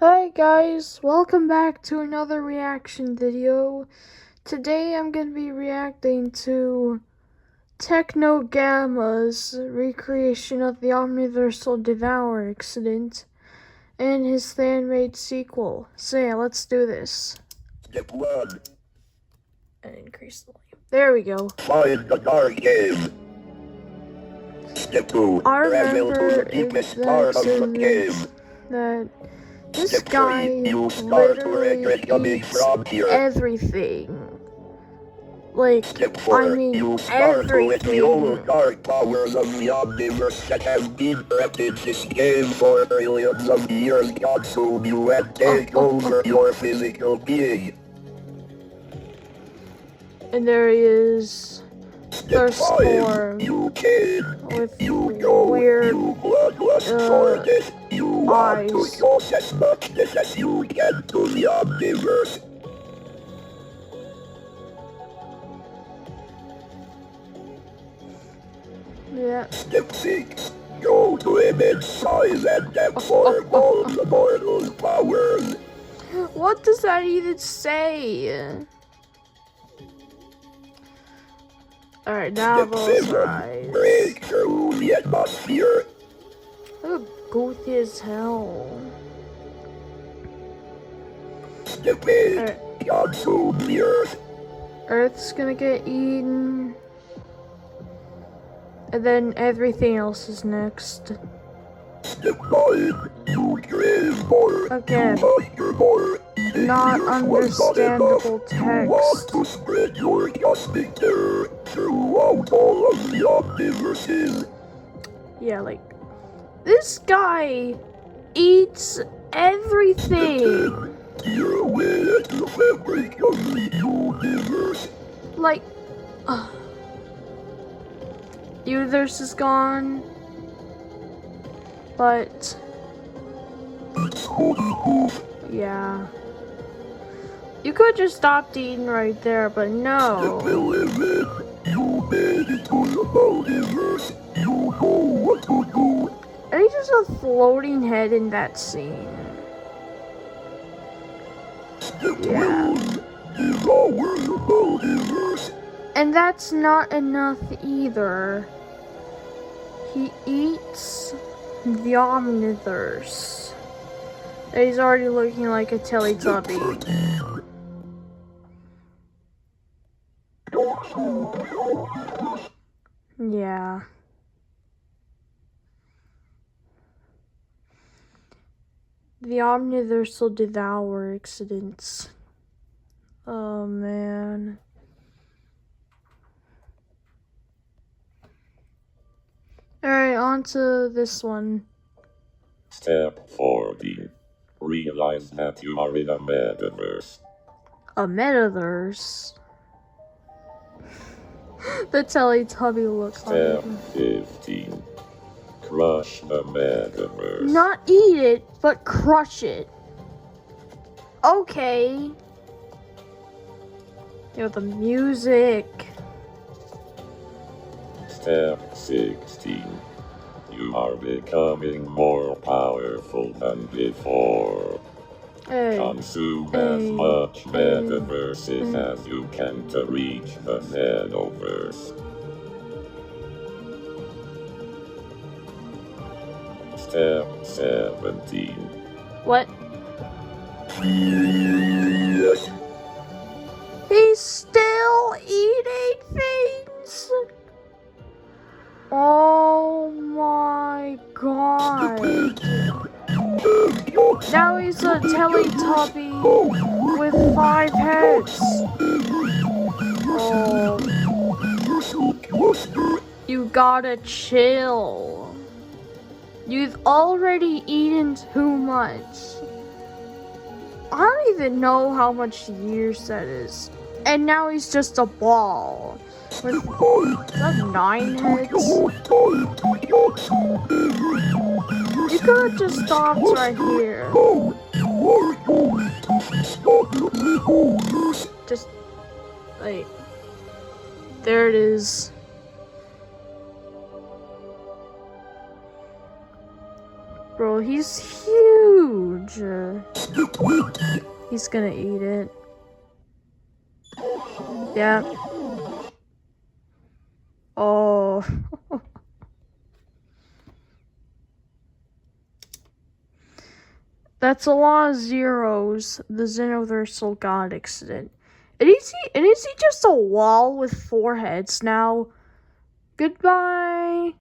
Hi guys, welcome back to another reaction video. Today I'm going to be reacting to Techno Gamma's recreation of the Omniversal Devour incident and his fan-made sequel. So yeah, let's do this. Step 1. And increase the volume. There we go. Find the dark game. Step 2. I Travel to remember the deepest that part of the game. that this Step guy 3. You start to literally regret coming eats from here. everything. Like, Step 4. I mean, You start to let the old everything. dark powers of the Omniverse that have been trapped in this game for trillions of years consume you and take over your physical being. And there he is, Step 5. Firstborn, You can. with You know weird you bloodlust for this. You want to eyes. cause as much as you can to the Omniverse. Yeah. Step 6. Go to immense size and absorb all the mortal powers. What does that even say? Alright, now Step those 7. eyes. Break through the atmosphere. Look goofy as hell. Step 8. Alright. Consume the earth. Earth's gonna get eaten. And then everything else is next. Step 9. You crave more. Again. You hunger more. Not understandable You want text. to spread your cosmic terror throughout all of the Omniverses. Yeah, like, this guy eats everything. Tear away at the fabric of the universe. Like, universe is gone, but yeah, you could just stop eating right there, but no. You made it to the multiverse. You know what to do. And he's just a floating head in that scene. Yeah. Devour the multiverse. And that's not enough either. He eats the Omniverse. And he's already looking like a Teletubby. Yeah. The Omniversal Devour incidents. Oh man. Alright, on to this one. Step 14. Realize that you are in a metaverse. A metaverse? The Teletubby looks like Step it. 15. Crush the metaverse. Not eat it, but crush it. Okay. Yo, the music. Step 16. You are becoming more powerful than before. Hey. Consume as much metaverses as you can to reach the Xenoverse. Step 17. What? Yes. He's still eating things? Oh my god. Now he's a Teletubby with 5 heads. Oh. You gotta chill. You've already eaten too much. I don't even know how much years that is. And now he's just a ball. With, is that 9 heads? You could have just stopped right here. Just, like, there it is. Bro, he's huge. Trollge. He's gonna eat it. Yeah. Oh. That's a lot of zeros. The Omniversal God accident. And is he just a wall with 4 heads now? Goodbye.